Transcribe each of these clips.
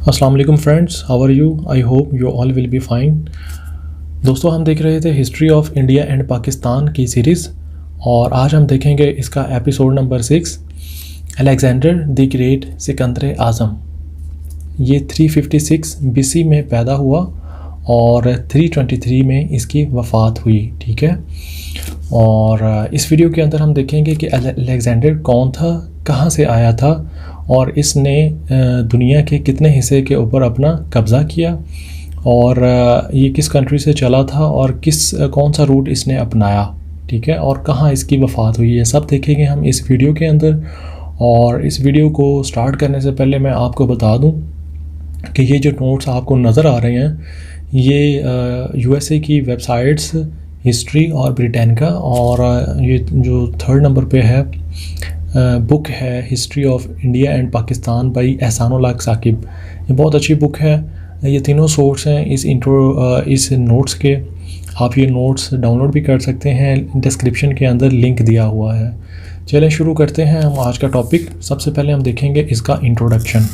अस्सलाम वालेकुम friends, how are you? I hope you all will be fine. दोस्तों, हम देख रहे थे history of India and Pakistan की सीरीज़ और आज हम देखेंगे इसका episode number 6, Alexander the great Sikandar Azam. ये 356 बीसी में पैदा हुआ और 323 में इसकी वफ़ात हुई। ठीक है, और इस वीडियो के अंदर हम देखेंगे कि अलेक्जेंडर कौन था, कहाँ से आया था और इसने दुनिया के कितने हिस्से के ऊपर अपना कब्ज़ा किया और ये किस कंट्री से चला था और कौन सा रूट इसने अपनाया। ठीक है, और कहाँ इसकी वफ़ात हुई, ये सब देखेंगे हम इस वीडियो के अंदर। और इस वीडियो को स्टार्ट करने से पहले मैं आपको बता दूं कि ये जो नोट्स आपको नज़र आ रहे हैं ये यूएसए की वेबसाइट्स हिस्ट्री और ब्रिटेनिका, और ये जो 3rd नंबर पे है बुक है history of India and Pakistan by Ehsanul हक साकिब। ये बहुत अच्छी बुक है। ये तीनों सोर्स हैं इस नोट्स के। आप ये नोट्स डाउनलोड भी कर सकते हैं, डिस्क्रिप्शन के अंदर लिंक दिया हुआ है। चलें शुरू करते हैं हम आज का टॉपिक। सबसे पहले हम देखेंगे इसका introduction.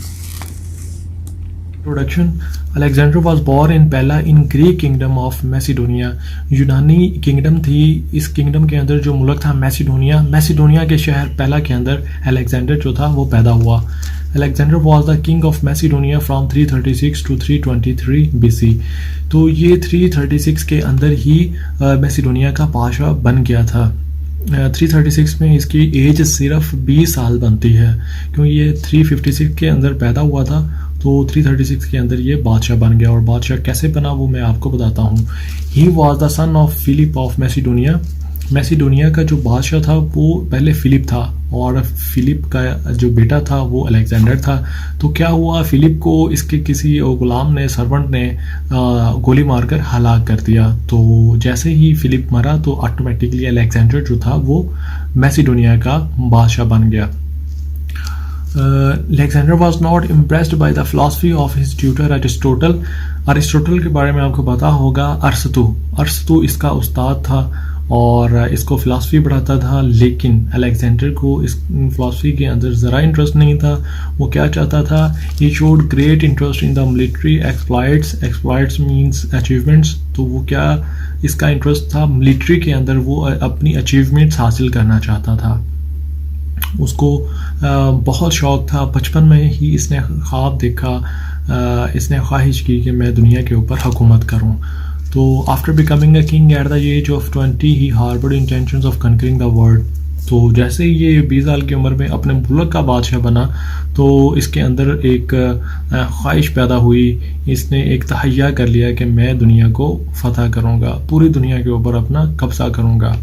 Alexander was born in पहला in Greek kingdom of Macedonia. यूनानी किंगडम थी। इस किंगडम के अंदर जो मुल्क था मैसिडोनिया के शहर पहला के अंदर अलेक्जेंडर जो था वो पैदा हुआ। Alexander was the king of Macedonia from 336 to 323 BC. तो ये 336 के अंदर ही मैसिडोनिया का पाशा बन गया था। 336 में इसकी एज सिर्फ 20 साल बनती है, क्योंकि ये 356 के अंदर पैदा हुआ था तो 336 के अंदर ये बादशाह बन गया। और बादशाह कैसे बना वो मैं आपको बताता हूँ। He was the son of Philip of Macedonia का जो बादशाह था वो पहले फिलिप था और फिलिप का जो बेटा था वो अलेक्जेंडर था। तो क्या हुआ, फिलिप को इसके किसी गुलाम ने, सर्वेंट ने गोली मारकर हलाक कर दिया। तो जैसे ही फिलिप मरा तो ऑटोमेटिकली अलेक्जेंडर जो था वो मैसिडोनिया का बादशाह बन गया। Alexander was not impressed by the philosophy of his tutor Aristotle के बारे में आपको पता होगा। अरस्तु इसका उस्ताद था और इसको फ़िलासफ़ी पढ़ाता था, लेकिन अलेक्जेंडर को इस फ़िलासफ़ी के अंदर ज़रा इंटरेस्ट नहीं था। वो क्या चाहता था, he showed great interest in the military exploits means achievements. तो वो क्या, इसका इंटरेस्ट था मिलिट्री के अंदर, वो अपनी अचीवमेंट्स हासिल करना चाहता था। उसको बहुत शौक़ था। बचपन में ही इसने ख्वाब देखा, इसने ख्वाहिश की कि मैं दुनिया के ऊपर हुकूमत करूं। तो after becoming a king at the age of 20 he harboured intentions of conquering the world. तो जैसे ही ये 20 साल की उम्र में अपने मुल्क का बादशाह बना तो इसके अंदर एक ख्वाहिश पैदा हुई। इसने एक तहैया कर लिया कि मैं दुनिया को फतह करूँगा, पूरी दुनिया के ऊपर अपना कब्जा करूँगा।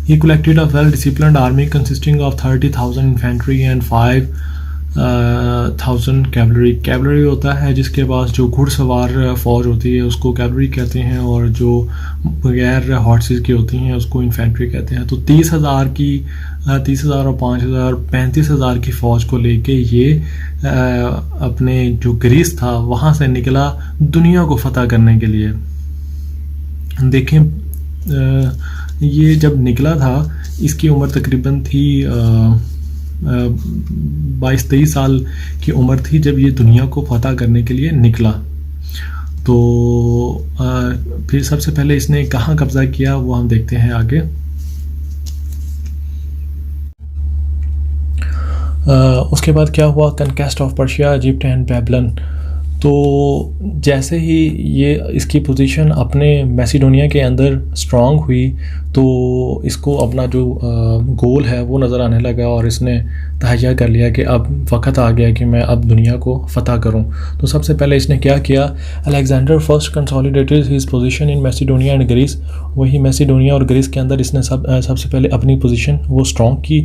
He collected a well-disciplined army consisting of 30,000 infantry and 5,000 cavalry। Cavalry होता है जिसके पास जो घुड़सवार फौज होती है उसको कैवलरी कहते हैं, और जो बगैर हॉर्सेस की होती हैं उसको इन्फेंट्री कहते हैं। तो 30,000 और 5,000 35,000 की फ़ौज को लेके ये अपने जो ग्रीस था वहाँ से निकला दुनिया को फतह करने के लिए। देखें, ये जब निकला था इसकी उम्र तकरीबन थी 22-23 साल की उम्र थी जब ये दुनिया को फतह करने के लिए निकला। तो फिर सबसे पहले इसने कहाँ कब्जा किया वो हम देखते हैं आगे। उसके बाद क्या हुआ, कनकेस्ट of Persia, Egypt and Babylon. तो जैसे ही ये इसकी पोजीशन अपने मैसिडोनिया के अंदर स्ट्रांग हुई तो इसको अपना जो गोल है वो नज़र आने लगा और इसने तहैया कर लिया कि अब वक्त आ गया कि मैं अब दुनिया को फतह करूं। तो सबसे पहले इसने क्या किया, Alexander first consolidated his position in Macedonia and Greece. वही मैसिडोनिया और ग्रीस के अंदर इसने सबसे पहले अपनी पोजीशन वो स्ट्रांग की।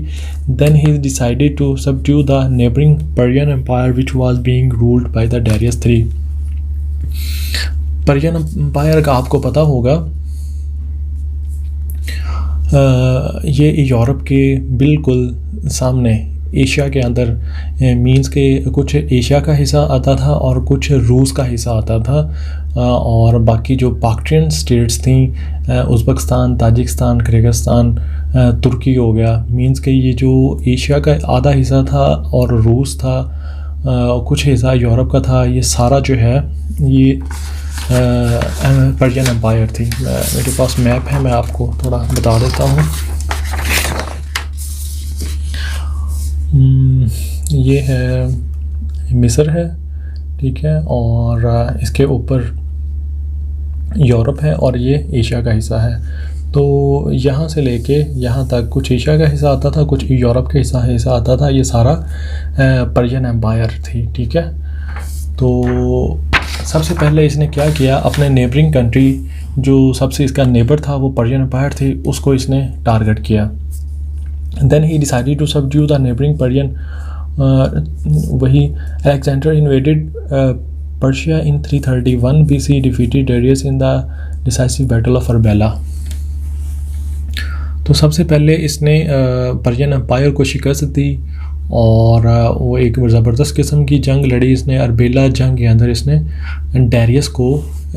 Then he decided to subdue the neighbouring Persian empire which was being ruled by the Darius III। Persian empire का आपको पता होगा ये यूरोप के बिल्कुल सामने एशिया के अंदर मीन्स के कुछ एशिया का हिस्सा आता था और कुछ रूस का हिस्सा आता था, और बाकी जो बाक्ट्रियन स्टेट्स थी उज़्बेकिस्तान, ताजिकिस्तान, किर्गिस्तान, तुर्की हो गया। मीन्स के ये जो एशिया का आधा हिस्सा था और रूस था कुछ हिस्सा यूरोप का था। ये सारा जो है ये पर्शियन एम्पायर थी। मेरे पास मैप है, मैं आपको थोड़ा बता देता हूँ। ये है मिस्र है, ठीक है, और इसके ऊपर यूरोप है और ये एशिया का हिस्सा है। तो यहाँ से लेके यहाँ तक कुछ एशिया का हिस्सा आता था, कुछ यूरोप का हिस्सा आता था। ये सारा पर्शियन एम्पायर थी, ठीक है। तो सबसे पहले इसने क्या किया, अपने नेबरिंग कंट्री जो सबसे इसका नेबर था वो पर्शियन एम्पायर थी, उसको इसने टारगेट किया। Then he decided to subdue the neighbouring Persian. वही Alexander invaded Persia in 331 BC, defeated Darius in the decisive battle of Arbela. तो सबसे पहले इसने पर्शियन एम्पायर को शिकस्त दी और वो एक ज़बरदस्त किस्म की जंग लड़ी इसने। अर्बेला जंग के अंदर इसने डेरियस को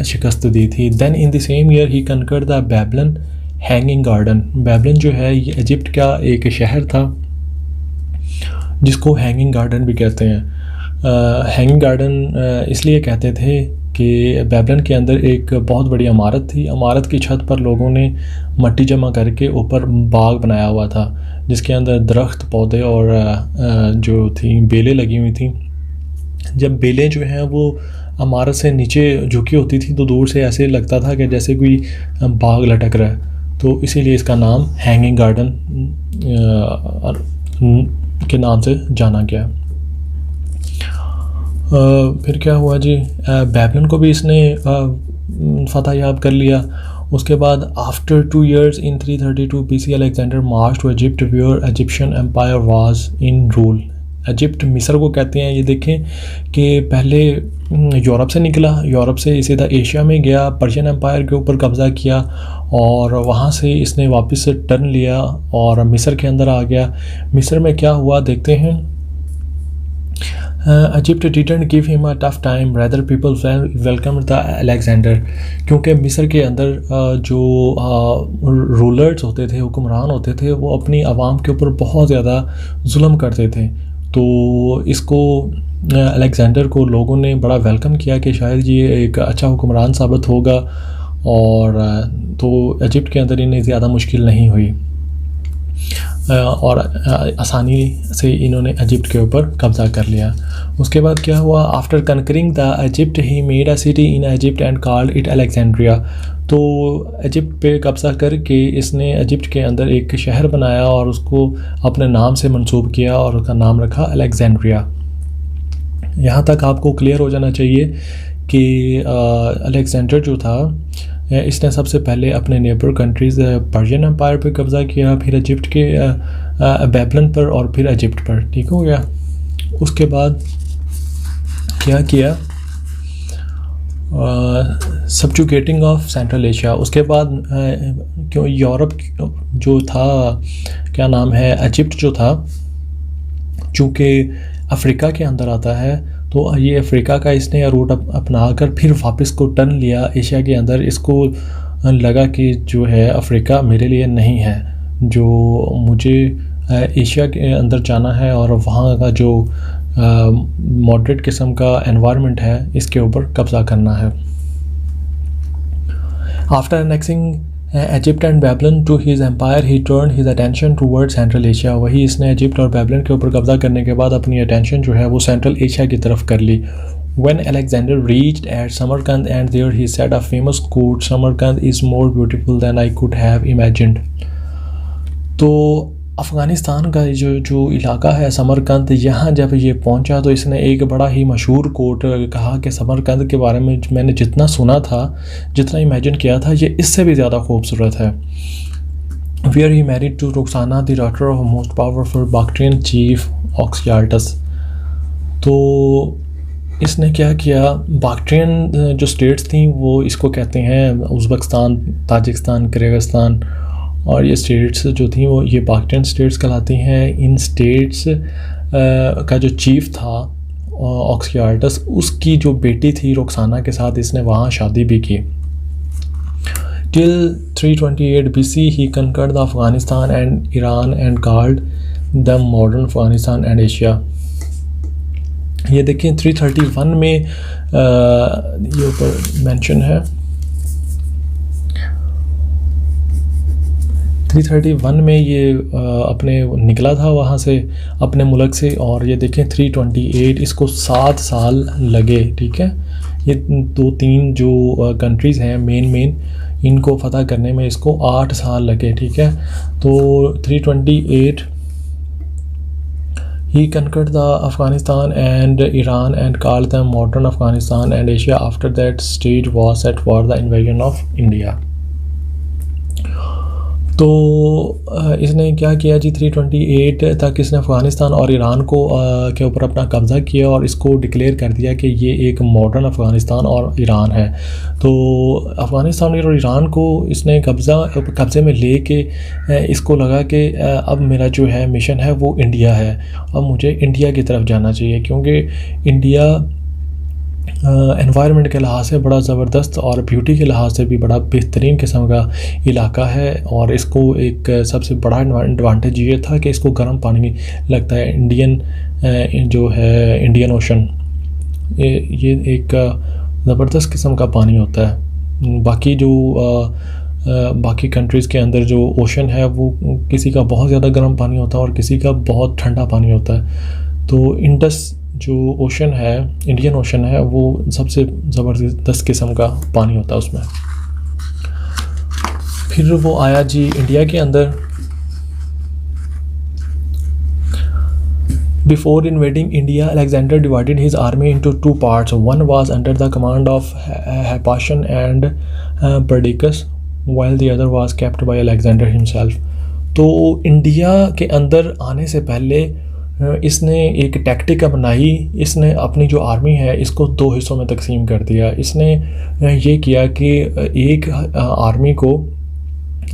शिकस्त दी थी। Then in the same year he conquered the Babylon hanging garden. Babylon जो है ये इजिप्ट का एक शहर था जिसको हैंगिंग गार्डन भी कहते हैं। हैंगिंग गार्डन इसलिए कहते थे कि बैबलन के अंदर एक बहुत बड़ी इमारत थी। इमारत की छत पर लोगों ने मट्टी जमा करके ऊपर बाग बनाया हुआ था जिसके अंदर दरख्त, पौधे और जो थी बेलें लगी हुई थी। जब बेलें जो हैं वो इमारत से नीचे झुकी होती थी तो दूर से ऐसे लगता था कि जैसे कोई बाग लटक रहा है, तो इसीलिए इसका नाम हैंगिंग गार्डन के नाम से जाना गया। फिर क्या हुआ जी, बैबलन को भी इसने फतह याब कर लिया। उसके बाद after 2 years in 332 BC Alexander march to Egypt where Egyptian empire was in rule. Egypt मिस्र को कहते हैं। ये देखें कि पहले यूरोप से निकला, यूरोप से सीधा एशिया में गया, पर्शियन एम्पायर के ऊपर कब्ज़ा किया और वहाँ से इसने वापस से टर्न लिया और मिस्र के अंदर आ गया। मिस्र में क्या हुआ देखते हैं। Egypt didn't give him a tough time, rather people welcomed the Alexander। क्योंकि मिस्र के अंदर जो रूलर्स होते थे, हुक्मरान होते थे, वो अपनी आवाम के ऊपर बहुत ज़्यादा जुल्म करते थे। तो इसको अलेक्जेंडर को लोगों ने बड़ा वेलकम किया कि शायद ये एक अच्छा हुक्मरान साबित होगा, और तो इजिप्ट के अंदर इन्हें ज़्यादा मुश्किल नहीं हुई और आसानी से इन्होंने इजिप्ट के ऊपर कब्ज़ा कर लिया। उसके बाद क्या हुआ, after conquering the Egypt he made a city in Egypt and called it Alexandria. तो इजिप्ट पे कब्ज़ा करके इसने इजिप्ट के अंदर एक शहर बनाया और उसको अपने नाम से मंसूब किया और उसका नाम रखा अलेक्जेंड्रिया। यहाँ तक आपको क्लियर हो जाना चाहिए कि अलेक्जेंडर जो था इसने सबसे पहले अपने नेबर कंट्रीज़ पर्शियन एम्पायर पर कब्ज़ा किया, फिर इजिप्ट के बैबलन पर और फिर इजिप्ट पर, ठीक हो गया। उसके बाद क्या किया, सबजुगेटिंग ऑफ सेंट्रल एशिया। उसके बाद क्यों यूरोप जो था, क्या नाम है, इजिप्ट जो था, चूँकि अफ्रीका के अंदर आता है, तो ये अफ्रीका का इसने रूट अपना कर फिर वापस को टर्न लिया एशिया के अंदर। इसको लगा कि जो है अफ्रीका मेरे लिए नहीं है, जो मुझे एशिया के अंदर जाना है और वहाँ का जो मॉडरेट किस्म का एनवायरनमेंट है इसके ऊपर कब्ज़ा करना है। After annexing Egypt and Babylon to his empire he turn his attention toward central Asia. वही इसने इजिप्ट और बैबलन के ऊपर कब्ज़ा करने के बाद अपनी अटेंशन जो है वो सेंट्रल एशिया की तरफ कर ली। When Alexander reached at Samarkand and there he said a famous quote, Samarkand is more beautiful than I could have imagined। तो अफ़गानिस्तान का जो इलाका है समरकंद, यहाँ जब ये पहुँचा तो इसने एक बड़ा ही मशहूर कोट कहा कि समरकंद के बारे में मैंने जितना सुना था, जितना इमेजिन किया था, ये इससे भी ज़्यादा खूबसूरत है। Where he married to Roxana, the daughter of most powerful Bactrian chief Oxyartus। तो इसने क्या किया, बाक्ट्रियन जो स्टेट्स थी वो इसको कहते हैं उज़्बेकिस्तान, ताजिकिस्तान, किर्गिस्तान, और ये स्टेट्स जो थी वो ये बाक्ट्रियन स्टेट्स कहलाती हैं। इन स्टेट्स का जो चीफ था ऑक्सियार्टस, उसकी जो बेटी थी रोक्साना के साथ इसने वहाँ शादी भी की। Till 328 BC he conquered the Afghanistan and Iran and called the modern Afghanistan and Asia. ये देखें 331 में ये ऊपर मेंशन है, 331 में ये अपने निकला था वहाँ से अपने मुल्क से, और ये देखें 328 इसको 7 साल लगे। ठीक है, ये 2-3 जो कंट्रीज़ हैं मेन इनको फ़तह करने में इसको 8 साल लगे। ठीक है, तो 328 he conquered the Afghanistan and Iran and called them modern Afghanistan and Asia. After that stage was set for the invasion of India. तो इसने क्या किया जी, 328 तक इसने अफ़गानिस्तान और ईरान को के ऊपर अपना कब्ज़ा किया और इसको डिक्लेयर कर दिया कि ये एक मॉडर्न अफ़गानिस्तान और ईरान है। तो अफ़गानिस्तान और ईरान को इसने कब्ज़े में ले के इसको लगा कि अब मेरा जो है मिशन है वो इंडिया है, अब मुझे इंडिया की तरफ जाना चाहिए, क्योंकि इंडिया एनवायरनमेंट के लिहाज से बड़ा ज़बरदस्त और ब्यूटी के लिहाज से भी बड़ा बेहतरीन किस्म का इलाका है। और इसको एक सबसे बड़ा एडवांटेज ये था कि इसको गर्म पानी लगता है, जो है इंडियन ओशन, ये एक ज़बरदस्त किस्म का पानी होता है। बाकी कंट्रीज़ के अंदर जो ओशन है वो किसी का बहुत ज़्यादा गर्म पानी होता है और किसी का बहुत ठंडा पानी होता है। तो इंडस जो ओशन है, इंडियन ओशन है, वो सबसे ज़बरदस्त किस्म का पानी होता है उसमें। फिर वो आया जी इंडिया के अंदर। Before invading India, Alexander divided his army into 2 parts. One was under the command of Hephaestion and Perdiccas, while the other was kept by Alexander himself. तो इंडिया के अंदर आने से पहले इसने एक टैक्टिक अपनाई। इसने अपनी जो आर्मी है इसको 2 हिस्सों में तकसीम कर दिया। इसने ये किया कि एक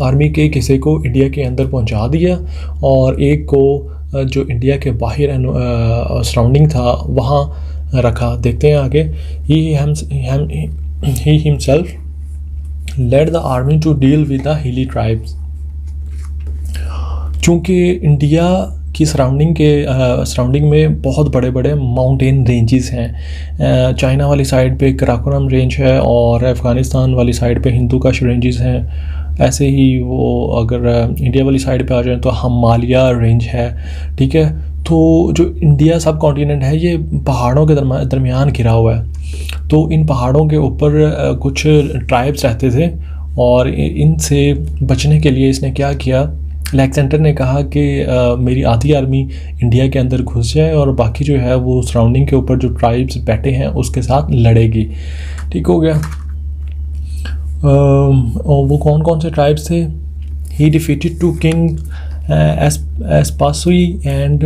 आर्मी के किसी को इंडिया के अंदर पहुंचा दिया और एक को जो इंडिया के बाहर सराउंडिंग था वहाँ रखा। देखते हैं आगे। He himself led the army to deal with the hilly tribes. चूँकि इंडिया की सराउंडिंग में बहुत बड़े बड़े माउंटेन रेंजेस हैं। चाइना वाली साइड पे कराकोरम रेंज है और अफ़गानिस्तान वाली साइड पे हिंदुकुश रेंजेस हैं। ऐसे ही वो अगर इंडिया वाली साइड पे आ जाए तो हिमालय रेंज है। ठीक है, तो जो इंडिया सब कॉन्टिनेंट है ये पहाड़ों के दरमियान घिरा हुआ है। तो इन पहाड़ों के ऊपर कुछ ट्राइब्स रहते थे और इनसे बचने के लिए इसने क्या किया, अलेक्जेंडर ने कहा कि मेरी आधी आर्मी इंडिया के अंदर घुस जाए और बाकी जो है वो सराउंडिंग के ऊपर जो ट्राइब्स बैठे हैं उसके साथ लड़ेगी। ठीक हो गया। और वो कौन कौन से ट्राइब्स थे? He defeated 2 king Aspasioi and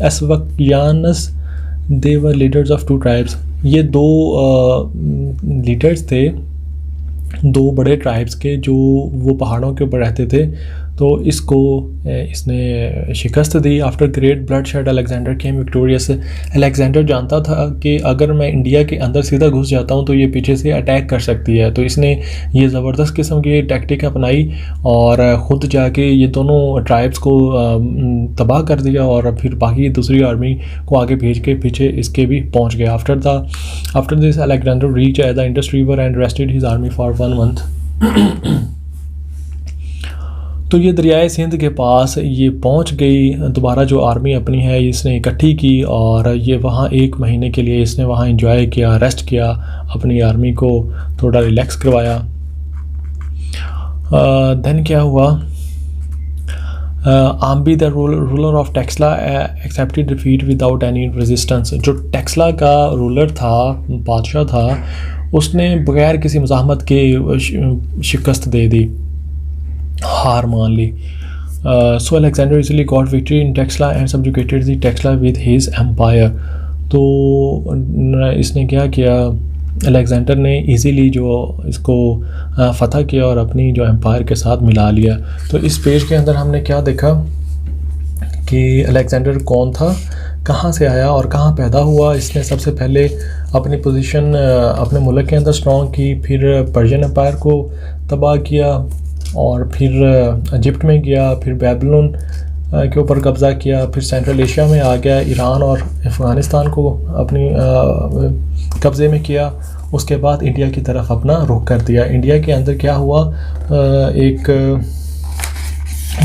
Ashvakayanas, they were leaders of 2 tribes. ये 2 लीडर्स थे 2 बड़े ट्राइब्स के जो वो पहाड़ों के ऊपर रहते थे। तो इसने शिकस्त दी। After great bloodshed Alexander came victorious. Alexander जानता था कि अगर मैं इंडिया के अंदर सीधा घुस जाता हूँ तो ये पीछे से अटैक कर सकती है। तो इसने ये ज़बरदस्त किस्म की टैक्टिक अपनाई और ख़ुद जाके ये दोनों ट्राइब्स को तबाह कर दिया और फिर बाकी दूसरी आर्मी को आगे भेज के पीछे इसके भी पहुँच गया। After this Alexander reach the Indus river and rested his army for 1 month. तो ये दरियाए सिंध के पास ये पहुंच गई। दोबारा जो आर्मी अपनी है इसने इकट्ठी की और ये वहाँ 1 महीने के लिए इसने वहाँ एंजॉय किया, रेस्ट किया, अपनी आर्मी को थोड़ा रिलैक्स करवाया। देन क्या हुआ, Ambhi the ruler of Taxila accepted defeat without any resistance. जो टेक्सला का रूलर था, बादशाह था, उसने बगैर किसी मज़ाहमत के शिकस्त दे दी, हार मान ली। So Alexander easily got victory in Taxila and subjugated the Taxila with his empire. तो इसने क्या किया, अलेक्जेंडर ने इजीली जो इसको फ़तह किया और अपनी जो एम्पायर के साथ मिला लिया। तो इस पेज के अंदर हमने क्या देखा कि अलेक्जेंडर कौन था, कहाँ से आया और कहाँ पैदा हुआ। इसने सबसे पहले अपनी पोजीशन अपने मुल्क के अंदर स्ट्रॉन्ग की, फिर पर्शियन एम्पायर को तबाह किया और फिर इजिप्ट में गया, फिर बेबीलोन के ऊपर कब्ज़ा किया, फिर सेंट्रल एशिया में आ गया, ईरान और अफ़गानिस्तान को अपनी कब्ज़े में किया। उसके बाद इंडिया की तरफ अपना रुख कर दिया। इंडिया के अंदर क्या हुआ, एक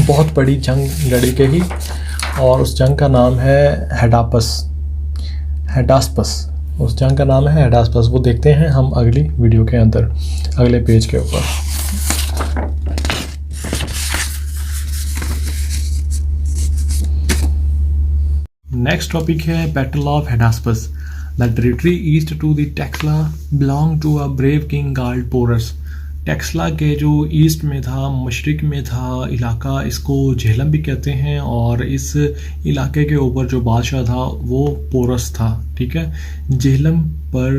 बहुत बड़ी जंग लड़ी गई और उस जंग का नाम है हेडास्पस। उस जंग का नाम है हेडास्पस। वो देखते हैं हम अगली वीडियो के अंदर, अगले पेज के ऊपर। नेक्स्ट टॉपिक है battle of Hydaspes. The territory east to the Taxila belong to a brave king called Porus. Taxila के जो ईस्ट में था, मशरिक में था इलाका, इसको झेलम भी कहते हैं, और इस इलाके के ऊपर जो बादशाह था वो पोरस था। ठीक है, झेलम पर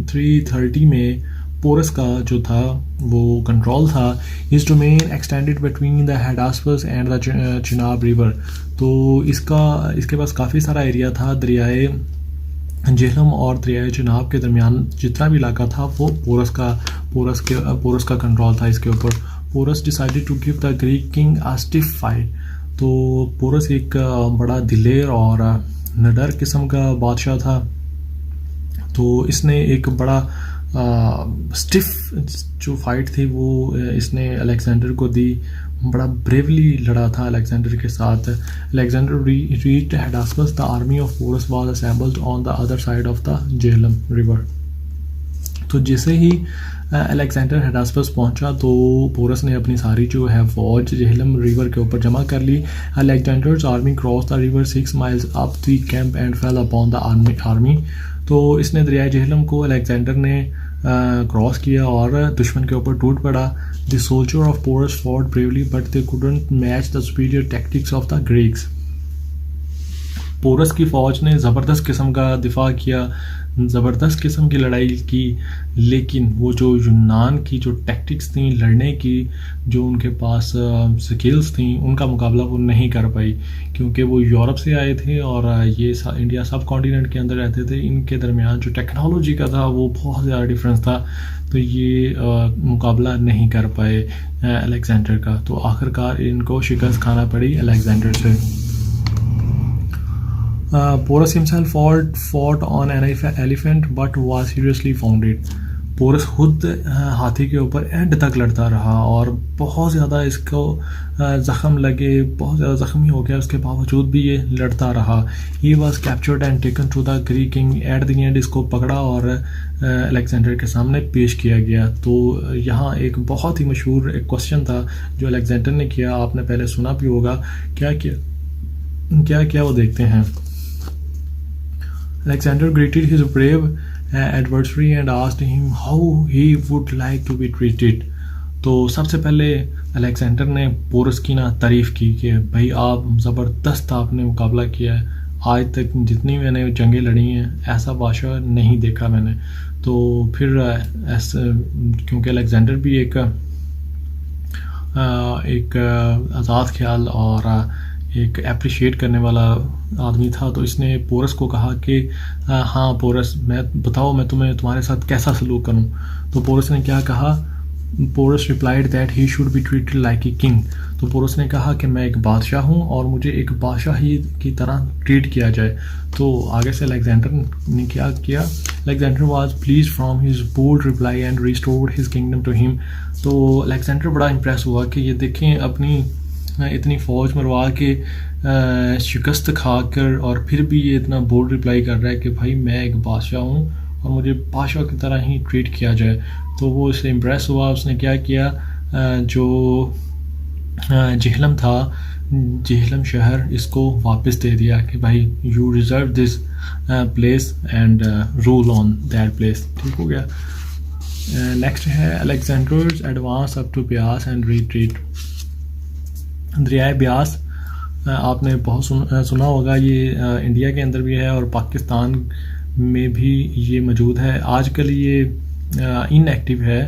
330 में पोरस का जो था वो कंट्रोल था। His domain extended between the Hydaspes and the Chenab river. तो इसके पास काफ़ी सारा एरिया था। दरियाए झेलम और दरियाए चिनाब के दरमियान जितना भी इलाका था वो पोरस का कंट्रोल था इसके ऊपर। Porus decided to give the Greek king a stiff fight. तो पोरस एक बड़ा दिलेर और निडर किस्म का बादशाह था। तो इसने एक बड़ा स्टिफ जो फाइट थी वो इसने अलेक्जेंडर को दी। बड़ा ब्रेवली लड़ा था अलेक्जेंडर के साथ। Alexander reached Hydaspes. The army of Porus was assembled on the other side of the Jhelum river. तो जैसे ही अलेक्जेंडर हेडास्पस पहुंचा तो पोरस ने अपनी सारी जो है फौज झेलम रिवर के ऊपर जमा कर ली। Alexander's army cross the river 6 miles up the camp and fell upon the army. तो इसने दरिया झेलम को अलेक्जेंडर ने क्रॉस किया और दुश्मन के ऊपर टूट पड़ा। The soldier of Porus fought bravely but they couldn't match the superior tactics of the Greeks. Porus की फ़ौज ने ज़बरदस्त किस्म का दिफा किया, ज़बरदस्त किस्म की लड़ाई की, लेकिन वो जो यूनान की जो टैक्टिक्स थी लड़ने की, जो उनके पास स्किल्स थी, उनका मुकाबला वो नहीं कर पाई, क्योंकि वो यूरोप से आए थे और ये इंडिया सब कॉन्टिनेंट के अंदर रहते थे। इनके दरमियान जो टेक्नोलॉजी का था वो बहुत ज़्यादा डिफरेंस था। तो ये मुकाबला नहीं कर पाए अलेक्जेंडर का। तो आखिरकार इनको शिकस्त खाना पड़ी अलेक्जेंडर से। Porus himself fought on an elephant but was seriously wounded. Porus खुद हाथी के ऊपर एंड तक लड़ता रहा और बहुत ज़्यादा इसको ज़ख्म लगे, बहुत ज़्यादा ज़ख्मी हो गया। उसके बावजूद भी ये लड़ता रहा। He was captured and taken to the Greek king. At the end इसको पकड़ा और अलेक्जेंडर के सामने पेश किया गया। तो यहाँ एक बहुत ही मशहूर एक क्वेश्चन था जो अलेक्जेंडर ने किया, आपने पहले सुना भी होगा। क्या वो देखते हैं। Alexander greeted his brave adversary and asked him how he would like to be treated. तो सबसे पहले अलेक्जेंडर ने पोरस की तारीफ़ की कि भाई आप ज़बरदस्त आपने मुकाबला किया है। आज तक जितनी मैंने जंगें लड़ी हैं ऐसा बादशाह नहीं देखा मैंने। तो फिर क्योंकि अलेक्जेंडर भी एक आज़ाद ख्याल और एक अप्रिशिएट करने वाला आदमी था, तो इसने पोरस को कहा कि हाँ पोरस, मैं तुम्हारे साथ कैसा सलूक करूँ। तो पोरस ने क्या कहा, Porus replied that he should be treated like a king. तो पोरस ने कहा कि मैं एक बादशाह हूँ और मुझे एक बादशाह ही की तरह ट्रीट किया जाए। तो आगे से अलेक्जेंडर ने क्या किया, Alexander was pleased from his bold reply and restored his kingdom to him. तो अलेक्जेंडर बड़ा इंप्रेस हुआ कि ये देखें अपनी इतनी फ़ौज मरवा के शिकस्त खा कर और फिर भी ये इतना बोल्ड रिप्लाई कर रहा है कि भाई मैं एक बादशाह हूँ और मुझे बादशाह की तरह ही ट्रीट किया जाए। तो वो इससे इम्प्रेस हुआ। उसने क्या किया, जो झेलम था, झेलम शहर, इसको वापस दे दिया कि भाई you reserve this place and rule on that place. ठीक हो गया। नेक्स्ट है Alexander's advance up to Beas and retreat. दरियाए ब्यास आपने बहुत सुना होगा। ये इंडिया के अंदर भी है और पाकिस्तान में भी ये मौजूद है। आजकल ये इनएक्टिव है,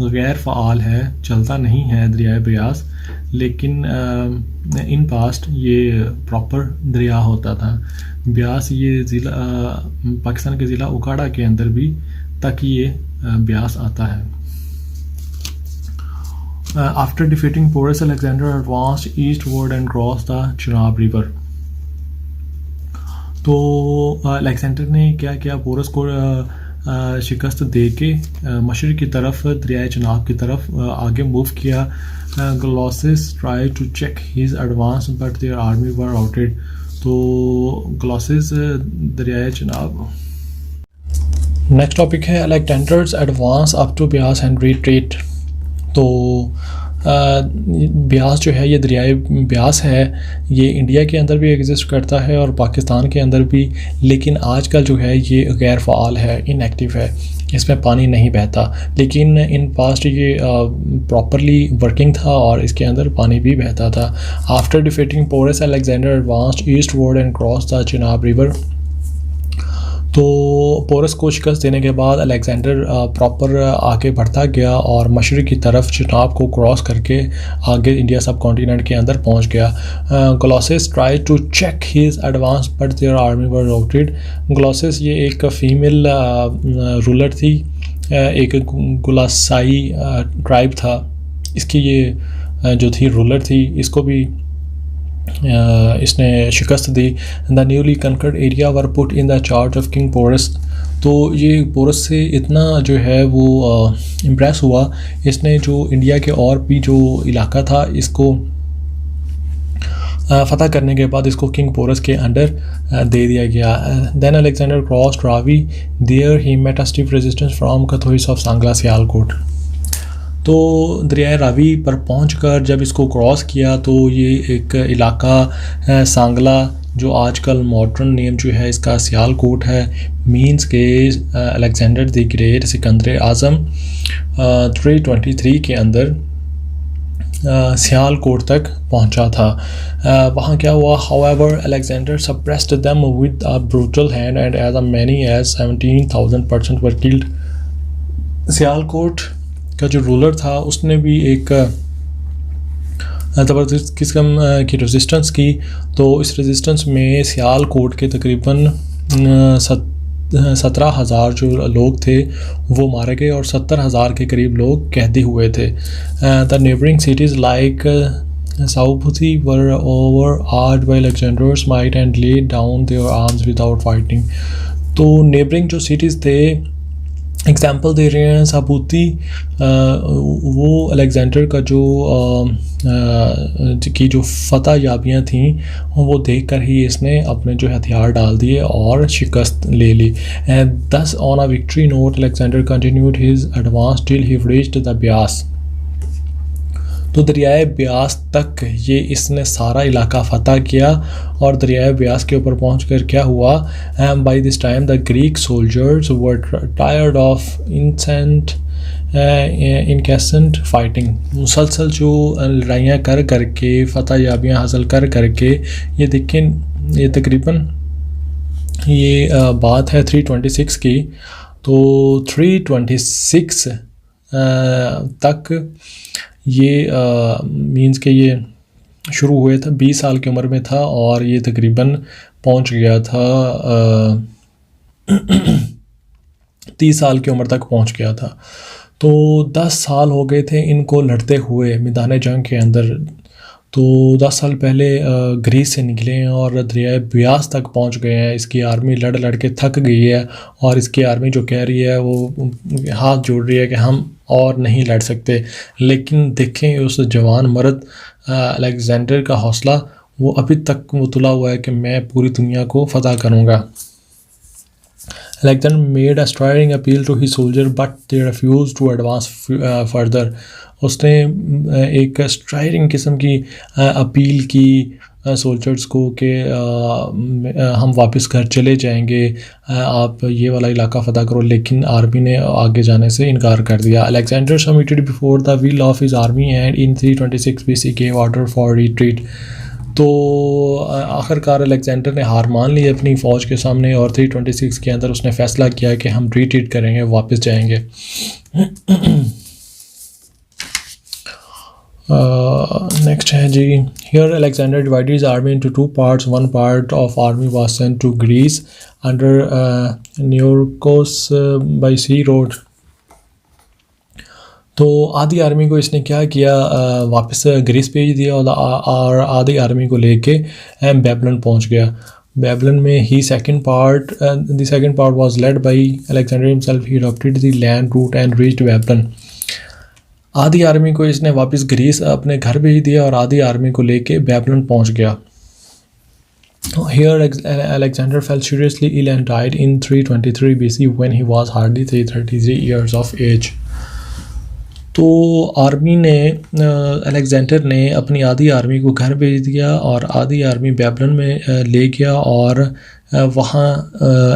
गैर फ़ाल है, चलता नहीं है दरियाए ब्यास, लेकिन इन पास्ट ये प्रॉपर दरिया होता था। ब्यास ये ज़िला पाकिस्तान के ज़िला उकाड़ा के अंदर भी तक ये ब्यास आता है। After defeating Porus, Alexander advanced eastward and crossed the Chenab River. तो अलेक्जेंडर ने क्या किया, पोरस को शिकस्त दे के मशरक़ की तरफ दरियाए चनाब की तरफ आगे मूव किया. Glausae try to check his advance but their army were routed. तो ग्लॉसिस दरियाए चनाब. नेक्स्ट टॉपिक है Alexander's advance up to Beas and retreat. तो ब्यास जो है, ये दरियाए ब्यास है, ये इंडिया के अंदर भी एग्जिस्ट करता है और पाकिस्तान के अंदर भी, लेकिन आजकल जो है ये गैर फ़ाल है, इनएक्टिव है, इसमें पानी नहीं बहता. लेकिन इन पास्ट ये प्रॉपरली वर्किंग था और इसके अंदर पानी भी बहता था. After defeating Porus, Alexander advanced eastward and cross the Chenab river. तो पोरस को शिकस्त देने के बाद अलेक्जेंडर प्रॉपर आगे बढ़ता गया और मशरक़ की तरफ चिनाब को क्रॉस करके आगे इंडिया सब कॉन्टिनेंट के अंदर पहुंच गया. Glausae try to check his advance but their army were routed. Glausae ये एक फ़ीमेल रूलर थी, एक गुलासाई ट्राइब था. इसकी ये जो थी रूलर थी, इसको भी इसने शिकस्त दी. The newly conquered area were put in the charge of king Porus. तो ये पोरस से इतना जो है वो इम्प्रेस हुआ, इसने जो इंडिया के और भी जो इलाका था इसको फ़तह करने के बाद इसको किंग पोरस के अंडर दे दिया गया. Then Alexander crossed Ravi. There he met a stiff resistance from Kathaioi of Sangala Sialkot. तो दरियाए रावी पर पहुंचकर जब इसको क्रॉस किया तो ये एक इलाका सांगला, जो आजकल मॉडर्न नेम जो है इसका सियालकोट है, मीन्स के अलेक्जेंडर द ग्रेट सिकंदर आज़म 323 के अंदर सियालकोट तक पहुंचा था. वहाँ क्या हुआ, however Alexander suppressed them with a brutal hand and as a many as 17,000 person were killed. Sialkot का जो रूलर था उसने भी एक ज़बरदस्त किस्म की रेजिस्टेंस की. तो इस रेजिस्टेंस में सियालकोट के तकरीबन 17,000 जो लोग थे वो मारे गए और 70,000 के करीब लोग कैदी हुए थे. The neighbouring cities like Saubhuti were overawed by Alexander's might and laid down their arms without fighting. तो नेबरिंग जो सिटीज़ थे, एग्ज़ाम्पल दे रहे हैं साबूती, वो अलेक्जेंडर का जो की जो फतह याबियाँ थीं वो देखकर ही इसने अपने जो हथियार डाल दिए और शिकस्त ले ली. एंड दस on a victory note Alexander continued his advance till he reached the Beas. तो दरियाए ब्यास तक ये इसने सारा इलाका फ़तह किया और दरियाए ब्यास के ऊपर पहुंचकर क्या हुआ, by this time the Greek soldiers were tired of incessant fighting. मुसलसल जो लड़ाइयाँ कर करके, फ़तह याबियाँ हासिल कर करके, ये देखें, ये तकरीबन ये बात है 326 की. तो 326 तक ये मींस के ये शुरू हुए थे, 20 साल की उम्र में था और ये तकरीबन पहुंच गया था 30 साल की उम्र तक पहुंच गया था. तो 10 साल हो गए थे इनको लड़ते हुए मैदान जंग के अंदर. तो 10 साल पहले ग्रीस से निकले हैं और दरियाए ब्यास तक पहुंच गए हैं. इसकी आर्मी लड़ लड़ के थक गई है और इसकी आर्मी जो कह रही है वो हाथ जोड़ रही है कि हम और नहीं लड़ सकते. लेकिन देखें उस जवान मर्द अलेक्जेंडर का हौसला, वो अभी तक वो तुला हुआ है कि मैं पूरी दुनिया को फतह करूँगा. Alexander made a striding appeal to his soldier but they refuse to advance further. उसने एक स्ट्राइडिंग किस्म की अपील की सोल्जर्स को कि हम वापस घर चले जाएंगे, आप ये वाला इलाका फ़तह करो. लेकिन आर्मी ने आगे जाने से इनकार कर दिया. Alexander submitted before the will of his army and in 326 BC gave order for retreat. तो आखिरकार अलेक्जेंडर ने हार मान ली अपनी फ़ौज के सामने और 326 के अंदर उसने फ़ैसला किया कि हम रिट्रीट करेंगे, वापस जाएंगे. नेक्स्ट है जी, here Alexander divided his army into 2 parts. One part of army was sent to Greece under Nearchus by sea road. तो आधी आर्मी को इसने क्या किया, वापस ग्रीस भेज दिया और आधी आर्मी को लेके बेबलन पहुंच गया। बेबलन में ही second part was led by Alexander himself. He adopted the land route and reached Babylon. आधी आर्मी को इसने वापस ग्रीस अपने घर भेज दिया और आधी आर्मी को लेके बेबलन पहुंच गया। Here Alexander fell seriously ill and died in 323 BC when he was hardly 33 years of age. तो आर्मी ने अलेक्जेंडर ने अपनी आधी आर्मी को घर भेज दिया और आधी आर्मी बेबलन में ले गया और वहाँ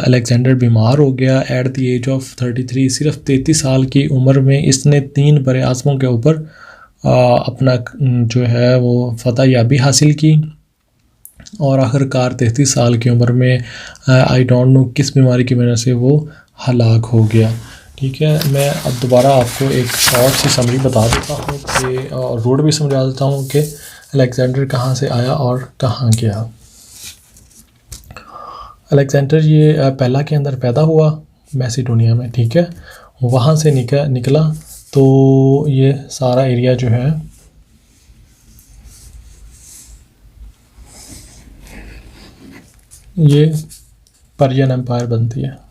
अलेक्जेंडर बीमार हो गया एट द एज ऑफ 33। सिर्फ 33 साल की उम्र में इसने 3 बड़े आज़मों के ऊपर अपना जो है वो फतह याबी हासिल की और आखिरकार 33 साल की उम्र में आई डोंट नो किस बीमारी की वजह से वो हलाक हो गया। ठीक है, मैं अब दोबारा आपको एक शॉर्ट सी समरी बता देता हूँ कि और रूट भी समझा देता हूँ कि अलेक्जेंडर कहाँ से आया और कहाँ गया। अलेक्जेंडर ये पहला के अंदर पैदा हुआ मैसिडोनिया में। ठीक है, वहाँ से निकला तो ये सारा एरिया जो है ये पर्शियन एम्पायर बनती है।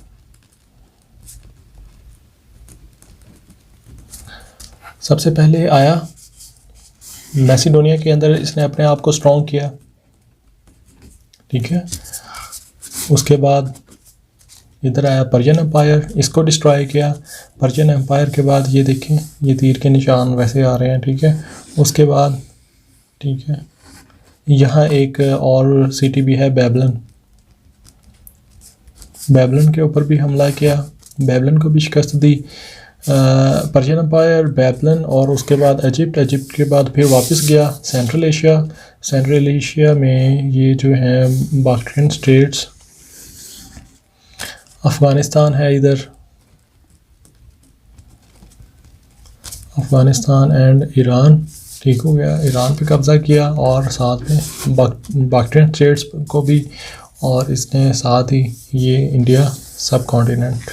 सबसे पहले आया मैसिडोनिया के अंदर, इसने अपने आप को स्ट्रॉन्ग किया। ठीक है, उसके बाद इधर आया पर्शियन एम्पायर, इसको डिस्ट्रॉय किया। पर्शियन एम्पायर के बाद ये देखें, ये तीर के निशान वैसे आ रहे हैं। ठीक है, उसके बाद ठीक है यहाँ एक और सिटी भी है बेबलन। बेबलन के ऊपर भी हमला किया, बेबलन को भी शिकस्त दी। पर्शियन एम्पायर, बेबलन और उसके बाद इजिप्ट के बाद फिर वापस गया सेंट्रल एशिया में ये जो है बाक्ट्रियन स्टेट्स, अफ़गानिस्तान है इधर, अफ़गानिस्तान एंड ईरान। ठीक हो गया, ईरान पे कब्ज़ा किया और साथ में बाक्ट्रियन स्टेट्स को भी, और इसने साथ ही ये इंडिया सब कॉन्टिनेंट।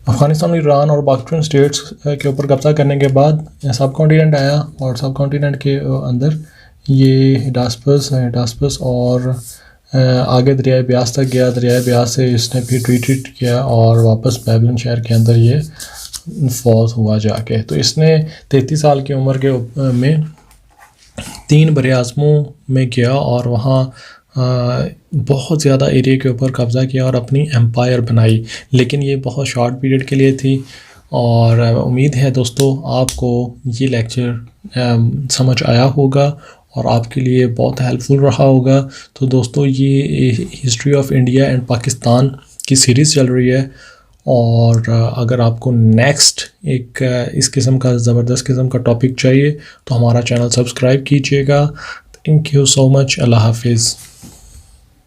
अफ़गानिस्तान, ईरान और बाक्ट्रियन स्टेट्स के ऊपर कब्ज़ा करने के बाद सब कॉन्टिनेंट आया और सब कॉन्टिनेंट के अंदर ये हिडास्पस और आगे दरियाए ब्यास तक गया। दरियाए ब्यास से इसने फिर रिट्रीट किया और वापस बेबलन शहर के अंदर ये फौज हुआ जाके। तो इसने 33 साल की उम्र के में 3 बड़े आज़मों में गया और वहाँ बहुत ज़्यादा एरिया के ऊपर कब्ज़ा किया और अपनी एम्पायर बनाई। लेकिन ये बहुत शॉर्ट पीरियड के लिए थी और उम्मीद है दोस्तों आपको ये लेक्चर समझ आया होगा और आपके लिए बहुत हेल्पफुल रहा होगा। तो दोस्तों ये history of India and Pakistan की सीरीज़ चल रही है और अगर आपको नेक्स्ट एक इस किस्म का ज़बरदस्त किस्म का टॉपिक चाहिए तो हमारा चैनल सब्सक्राइब कीजिएगा। Thank you so much. अल्लाह हाफिज़।